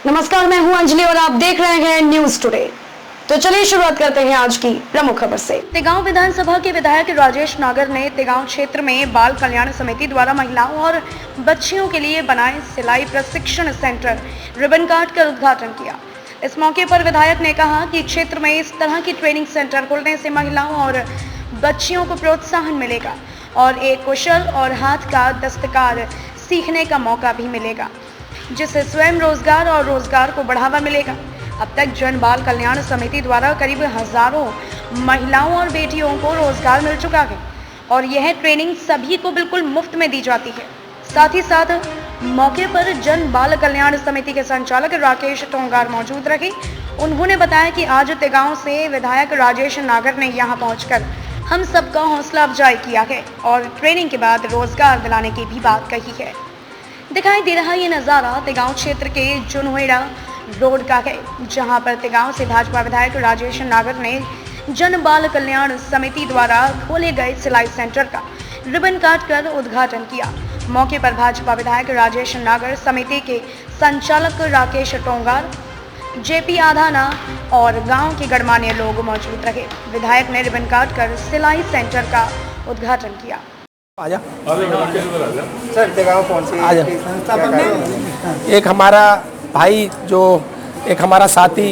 नमस्कार, मैं हूं अंजलि और आप देख रहे हैं न्यूज टुडे। तो चलिए शुरुआत करते हैं आज की प्रमुख खबर से। तिगांव विधानसभा के विधायक राजेश नागर ने तिगांव क्षेत्र में बाल कल्याण समिति द्वारा महिलाओं और बच्चियों के लिए बनाए सिलाई प्रशिक्षण सेंटर रिबन काट कर उद्घाटन किया। इस मौके पर विधायक ने कहा कि क्षेत्र में इस तरह की ट्रेनिंग सेंटर खुलने से महिलाओं और बच्चियों को प्रोत्साहन मिलेगा और एक कुशल और हाथ का दस्तकार सीखने का मौका भी मिलेगा, जिससे स्वयं रोजगार और रोजगार को बढ़ावा मिलेगा। अब तक जन बाल कल्याण समिति द्वारा करीब हजारों महिलाओं और बेटियों को रोजगार मिल चुका है और यह ट्रेनिंग सभी को बिल्कुल मुफ्त में दी जाती है। साथ ही साथ मौके पर जन बाल कल्याण समिति के संचालक राकेश टोंगार मौजूद रहे। उन्होंने बताया कि आज तिगांव से विधायक राजेश नागर ने यहां पहुंचकर हम सबका हौसला अफजाई किया है और ट्रेनिंग के बाद रोजगार दिलाने की भी बात कही है। दिखाई दे रहा ये नज़ारा तिगांव क्षेत्र के जुनहेड़ा रोड का है, जहां पर तिगांव से भाजपा विधायक राजेश नागर ने जन बाल कल्याण समिति द्वारा खोले गए सिलाई सेंटर का रिबन काट कर उद्घाटन किया। मौके पर भाजपा विधायक राजेश नागर, समिति के संचालक राकेश टोंगार, जेपी आधाना और गांव के गणमान्य लोग मौजूद रहे। विधायक ने रिबन काट कर सिलाई सेंटर का उद्घाटन किया। आजा सर तिगांव पहुंचे। एक हमारा भाई जो एक हमारा साथी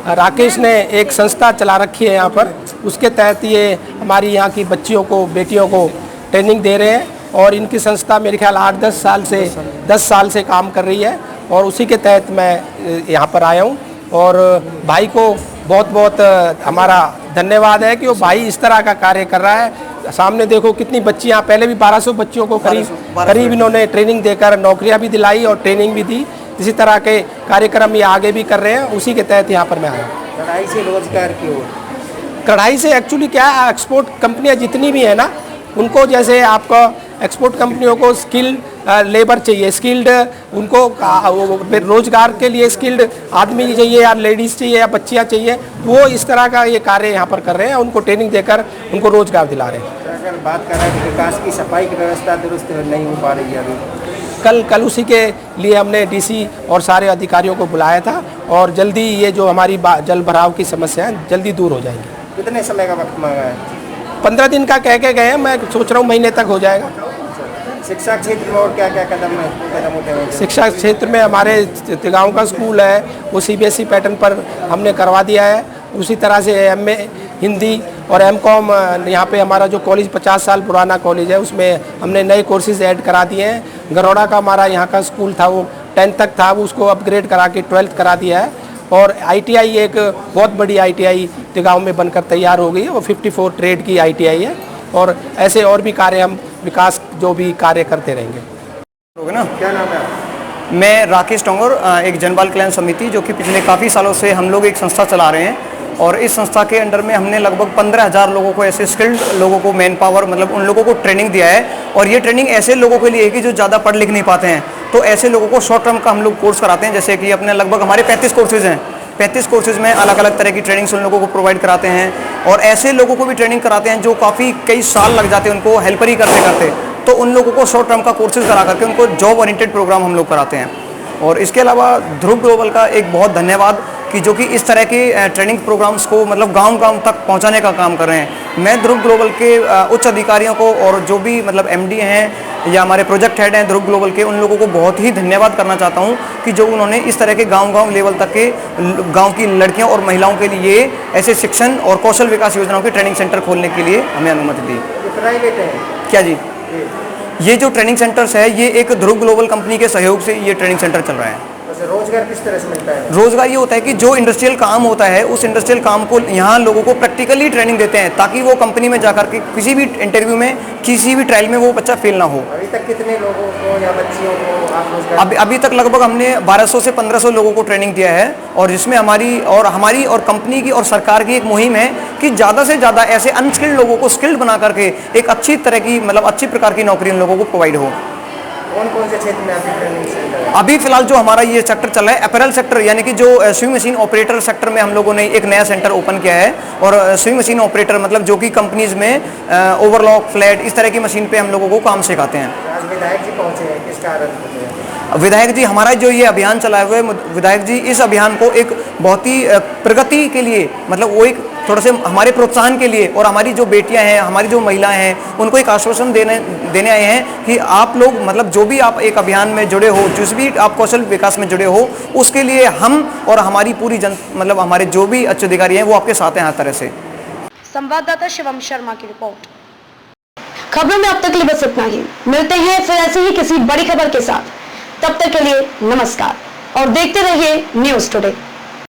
राकेश ने एक संस्था चला रखी है यहाँ पर, उसके तहत ये हमारी यहाँ की बच्चियों को, बेटियों को ट्रेनिंग दे रहे हैं और इनकी संस्था मेरे ख्याल 10 साल से काम कर रही है और उसी के तहत मैं यहाँ पर आया हूँ। और भाई को बहुत बहुत हमारा धन्यवाद है कि वो भाई इस तरह का कार्य कर रहा है। सामने देखो कितनी बच्चियाँ, पहले भी 1200 बच्चियों को करीब इन्होंने ट्रेनिंग देकर नौकरियाँ भी दिलाई और ट्रेनिंग भी दी। इसी तरह के कार्यक्रम ये आगे भी कर रहे हैं, उसी के तहत यहाँ पर मैं आया हूँ। कढ़ाई से रोजगार की ओर, कढ़ाई से एक्चुअली क्या है, एक्सपोर्ट कंपनियाँ जितनी भी है ना, उनको जैसे आपका एक्सपोर्ट कंपनियों को स्किल्ड लेबर चाहिए, स्किल्ड उनको रोजगार के लिए स्किल्ड आदमी चाहिए या लेडीज़ चाहिए या बच्चियाँ चाहिए, वो इस तरह का ये कार्य यहाँ पर कर रहे हैं, उनको ट्रेनिंग देकर उनको रोजगार दिला रहे हैं। अगर बात कर रहे हैं विकास की, सफाई की व्यवस्था दुरुस्त नहीं हो पा रही है अभी। कल उसी के लिए हमने डीसी और सारे अधिकारियों को बुलाया था और जल्दी ये जो हमारी जल भराव की समस्या है जल्दी दूर हो जाएंगी। कितने समय का वक्त मांगा है? 15 दिन का कह के गए हैं, मैं सोच रहा हूँ महीने तक हो जाएगा। शिक्षा क्षेत्र में और क्या क्या कदम उठे हैं? शिक्षा क्षेत्र में हमारे तिगांव का स्कूल है, वो CBSE पैटर्न पर हमने करवा दिया है। उसी तरह से MA हिंदी और MCOM यहाँ पे हमारा जो कॉलेज 50 साल पुराना कॉलेज है, उसमें हमने नए कोर्सेज ऐड करा दिए हैं। गरोड़ा का हमारा यहाँ का स्कूल था, वो 10th तक था, वो उसको अपग्रेड करा के 12th करा दिया है। और ITI एक बहुत बड़ी ITI तिगांव में बनकर तैयार हो गई है, वो 54 ट्रेड की ITI है। और ऐसे और भी कार्य हम विकास जो भी कार्य करते रहेंगे। ना क्या नाम है आपका? मैं राकेश टोंगर, एक जन बाल कल्याण समिति जो कि पिछले काफ़ी सालों से हम लोग एक संस्था चला रहे हैं और इस संस्था के अंडर में हमने लगभग 15,000 लोगों को, ऐसे स्किल्ड लोगों को, मैन पावर मतलब उन लोगों को ट्रेनिंग दिया है। और ये ट्रेनिंग ऐसे लोगों के लिए है कि जो ज़्यादा पढ़ लिख नहीं पाते हैं, तो ऐसे लोगों को शॉर्ट टर्म का हम लोग कोर्स कराते हैं। जैसे कि अपने लगभग हमारे 35 कोर्सेज़ हैं, 35 कोर्सेज में अलग अलग तरह की ट्रेनिंग्स उन लोगों को प्रोवाइड कराते हैं और ऐसे लोगों को भी ट्रेनिंग कराते हैं जो काफ़ी कई साल लग जाते हैं उनको हेल्पर ही करते करते, तो उन लोगों को शॉर्ट टर्म का कोर्सेज करा करके उनको जॉब ओरिएंटेड प्रोग्राम हम लोग कराते हैं। और इसके अलावा ध्रुव ग्लोबल का एक बहुत धन्यवाद कि जो कि इस तरह के ट्रेनिंग प्रोग्राम्स को मतलब गांव-गांव तक पहुंचाने का काम कर रहे हैं। मैं ध्रुव ग्लोबल के उच्च अधिकारियों को और जो भी मतलब MD हैं या हमारे प्रोजेक्ट हेड हैं ध्रुव ग्लोबल के, उन लोगों को बहुत ही धन्यवाद करना चाहता हूं कि जो उन्होंने इस तरह के गांव-गांव लेवल तक के गांव की लड़कियों और महिलाओं के लिए ऐसे शिक्षण और कौशल विकास योजनाओं के ट्रेनिंग सेंटर खोलने के लिए हमें अनुमति दी। प्राइवेट है क्या जी? ये जो ट्रेनिंग सेंटर्स है, ये एक ध्रुव ग्लोबल कंपनी के सहयोग से ये ट्रेनिंग सेंटर चल रहा है। रोजगार किस तरह से मिलता है? रोजगार ये होता है कि जो इंडस्ट्रियल काम होता है, उस इंडस्ट्रियल काम को यहाँ लोगों को प्रैक्टिकली ट्रेनिंग देते हैं ताकि वो कंपनी में जाकर के किसी भी इंटरव्यू में, किसी भी ट्रायल में वो बच्चा फेल ना हो। अभी तक कितने लोगों को या बच्चियों को आप रोजगार? अभी तक लगभग हमने 1200 से 1500 लोगों को ट्रेनिंग दिया है और जिसमें हमारी और कंपनी की और सरकार की एक मुहिम है कि ज़्यादा से ज़्यादा ऐसे अनस्किल्ड लोगों को स्किल्ड बना करके एक अच्छी तरह की मतलब अच्छी प्रकार की नौकरी उन लोगों को प्रोवाइड हो। कौन से क्षेत्र में आपकी ट्रेनिंग सेंटर है? अभी फिलहाल जो हमारा ये सेक्टर चल रहा है अपैरल सेक्टर, यानी कि जो स्विंग मशीन ऑपरेटर सेक्टर में हम लोगों ने एक नया सेंटर ओपन किया है। और स्विंग मशीन ऑपरेटर मतलब जो कि कंपनीज में ओवरलॉक, फ्लैट, इस तरह की मशीन पे हम लोगों को काम सिखाते हैं। आज विधायक जी पहुंचे हैं, किस कारण? विधायक जी हमारा जो ये अभियान चलाए हुए विधायक जी इस अभियान को एक बहुत ही प्रगति के लिए मतलब वो एक थोड़ा से हमारे प्रोत्साहन के लिए और हमारी जो बेटियां हैं हमारी जो महिलाएं हैं उनको एक आश्वासन देने आए हैं कि आप लोग मतलब जो भी आप एक अभियान में जुड़े हो जिस भी आप कौशल विकास में जुड़े हो उसके लिए हम और हमारी पूरी मतलब हमारे जो भी अच्छे अधिकारी हैं वो आपके साथ हैं हर तरह से। संवाददाता शिवम शर्मा की रिपोर्ट। खबरों में अब तक के लिए बस इतना ही। मिलते हैं फिर ऐसे ही किसी बड़ी खबर के साथ। तब तक के लिए नमस्कार और देखते रहिए न्यूज़ टुडे।